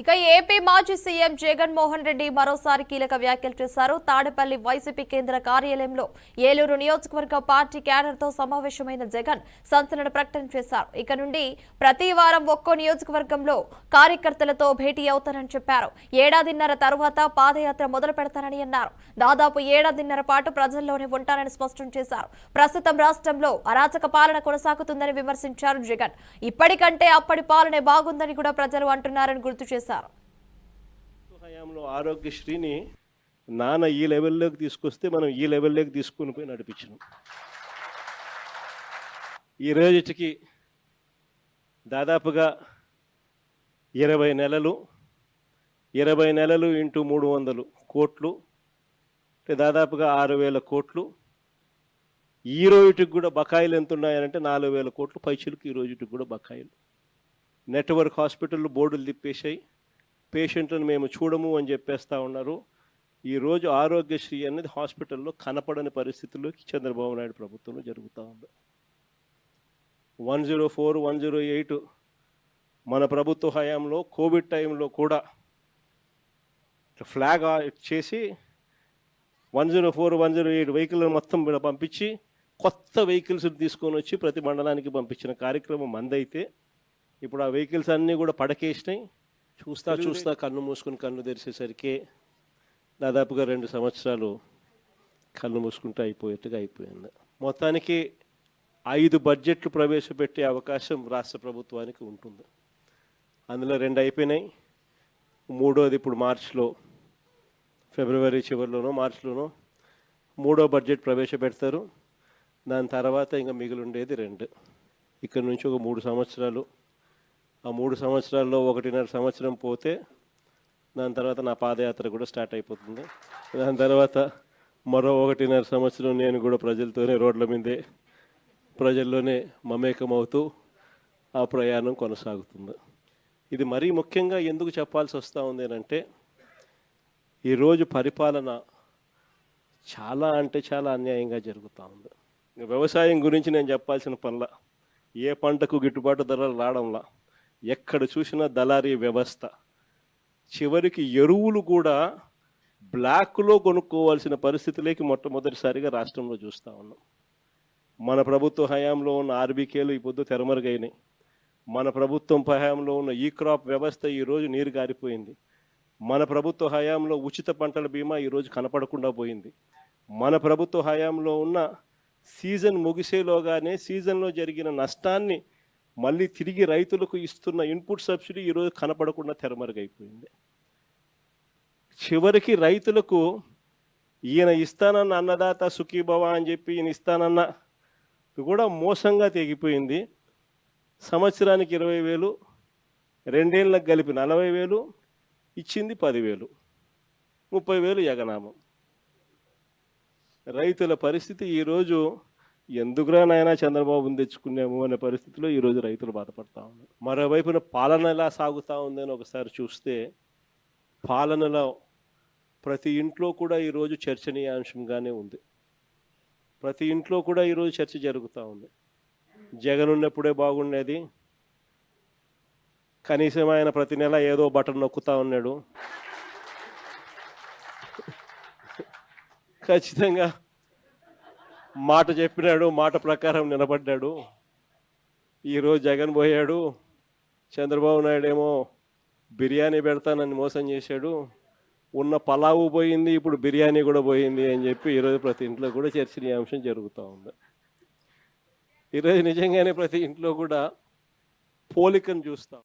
ఇక ఏపీ మాజీ సీఎం జగన్మోహన్ రెడ్డి మరోసారి కీలక వ్యాఖ్యలు చేశారు. తాడేపల్లి వైసీపీ కేంద్ర కార్యాలయంలో ఏలూరు నియోజకవర్గ పార్టీ క్యాడర్ తో సమావేశమైన జగన్ సంచలన ప్రకటన చేశారు. ఇక నుండి ప్రతి వారం ఒక్కో నియోజకవర్గంలో కార్యకర్తలతో భేటీ అవుతారని చెప్పారు. ఏడాదిన్నర తర్వాత పాదయాత్ర మొదలు పెడతారని అన్నారు. దాదాపు ఏడాదిన్నర పాటు ప్రజల్లోనే ఉంటారని స్పష్టం చేశారు. ప్రస్తుతం రాష్ట్రంలో అరాచక పాలన కొనసాగుతుందని విమర్శించారు జగన్. ఇప్పటికంటే అప్పటి పాలనే బాగుందని కూడా ప్రజలు అంటున్నారని గుర్తు చేశారు. హయాంలో ఆరోగ్యశ్రీని నాన్న ఈ లెవెల్లోకి తీసుకొస్తే మనం ఈ లెవెల్లోకి తీసుకుని పోయి నడిపించినాం. ఈ రోజుకి దాదాపుగా 20 నెలలు ఇంటూ 300 కోట్లు అంటే దాదాపుగా 6,000 కోట్లు. ఈ రోజుకి కూడా బకాయిలు ఎంత ఉన్నాయంటే 4,000 కోట్లు పైచులకు ఈ రోజుకి కూడా బకాయిలు. నెట్వర్క్ హాస్పిటల్ బోర్డులు తిప్పేశాయి. పేషెంట్లను మేము చూడము అని చెప్పేస్తూ ఉన్నారు. ఈరోజు ఆరోగ్యశ్రీ అనేది హాస్పిటల్లో కనపడని పరిస్థితుల్లోకి చంద్రబాబు నాయుడు ప్రభుత్వంలో జరుగుతూ ఉంది. 104, 108 మన ప్రభుత్వ హయాంలో కోవిడ్ టైంలో కూడా ఫ్లాగ్ చేసి 104, 108 వెహికల్ మొత్తం పంపించి కొత్త వెహికల్స్ తీసుకొని వచ్చి ప్రతి మండలానికి పంపించిన కార్యక్రమం మందైతే ఇప్పుడు ఆ వెహికల్స్ అన్నీ కూడా పడకేసినాయి. చూస్తా కన్ను మూసుకుని కన్ను తెరిచేసరికి దాదాపుగా 2 సంవత్సరాలు కన్ను మూసుకుంటే అయిపోయింది. మొత్తానికి 5 బడ్జెట్లు ప్రవేశపెట్టే అవకాశం రాష్ట్ర ప్రభుత్వానికి ఉంటుంది. అందులో 2 అయిపోయినాయి. 3వది ఇప్పుడు మార్చిలో, ఫిబ్రవరి చివరిలోనో మార్చిలోనో 3వ బడ్జెట్ ప్రవేశపెడతారు. దాని తర్వాత ఇంకా మిగిలి ఉండేది 2. ఇక్కడ నుంచి ఒక 3 సంవత్సరాలు. ఆ 3 సంవత్సరాల్లో 1.5 సంవత్సరం పోతే దాని తర్వాత నా పాదయాత్ర కూడా స్టార్ట్ అయిపోతుంది. దాని తర్వాత మరో 1.5 సంవత్సరం నేను కూడా ప్రజలతోనే రోడ్ల మీదే ప్రజల్లోనే మమేకమవుతూ ఆ ప్రయాణం కొనసాగుతుంది. ఇది మరీ ముఖ్యంగా ఎందుకు చెప్పాల్సి వస్తూ ఉంది అంటే ఈరోజు పరిపాలన చాలా అంటే చాలా అన్యాయంగా జరుగుతూ ఉంది. వ్యవసాయం గురించి నేను చెప్పాల్సిన పనిలా, ఏ పంటకు గిట్టుబాటు ధరలు రావడంలా, ఎక్కడ చూసినా దళారీ వ్యవస్థ. చివరికి ఎరువులు కూడా బ్లాక్లో కొనుక్కోవాల్సిన పరిస్థితులకి మొట్టమొదటిసారిగా రాష్ట్రంలో చూస్తూ ఉన్నాం. మన ప్రభుత్వ హయాంలో ఉన్న ఆర్బీకేలు ఈ పొద్దు తెరమరుగైనాయి. మన ప్రభుత్వం హయాంలో ఉన్న ఈ క్రాప్ వ్యవస్థ ఈరోజు నీరు గారిపోయింది. మన ప్రభుత్వ హయాంలో ఉచిత పంటల బీమా ఈరోజు కనపడకుండా పోయింది. మన ప్రభుత్వ హయాంలో ఉన్న సీజన్ ముగిసేలోగానే సీజన్లో జరిగిన నష్టాన్ని మళ్ళీ తిరిగి రైతులకు ఇస్తున్న ఇన్పుట్ సబ్సిడీ ఈరోజు కనపడకుండా తెరమరుగైపోయింది. చివరికి రైతులకు ఈయన ఇస్తానన్న అన్నదాత సుఖీభవ అని చెప్పి ఈయన ఇస్తానన్న కూడా మోసంగా తెగిపోయింది. సంవత్సరానికి 20,000, 2 ఏళ్ళకి కలిపి 40,000 ఇచ్చింది, 10,000, 30,000 ఎగనామం. రైతుల పరిస్థితి ఈరోజు ఎందుకురా నాయనా చంద్రబాబుని తెచ్చుకున్నాము అనే పరిస్థితిలో ఈరోజు రైతులు బాధపడతా ఉన్నారు. మరోవైపున పాలన ఎలా సాగుతూ ఉందని ఒకసారి చూస్తే పాలనలో ప్రతి ఇంట్లో కూడా ఈరోజు చర్చనీయాంశంగానే ఉంది. ప్రతి ఇంట్లో కూడా ఈరోజు చర్చ జరుగుతూ ఉంది. జగన్ ఉన్నప్పుడే బాగుండేది, కనీసం ఆయన ప్రతి నెల ఏదో బటన్ నొక్కుతూ ఉన్నాడు, ఖచ్చితంగా మాట చెప్పినాడు, మాట ప్రకారం నిలబడ్డాడు. ఈరోజు జగన్ పోయాడు, చంద్రబాబు నాయుడు ఏమో బిర్యానీ పెడతానని మోసం చేశాడు, ఉన్న పలావు పోయింది, ఇప్పుడు బిర్యానీ కూడా పోయింది అని చెప్పి ఈరోజు ప్రతి ఇంట్లో కూడా చర్చనీయాంశం జరుగుతూ ఉంది. ఈరోజు నిజంగానే ప్రతి ఇంట్లో కూడా పోలికను చూస్తాం.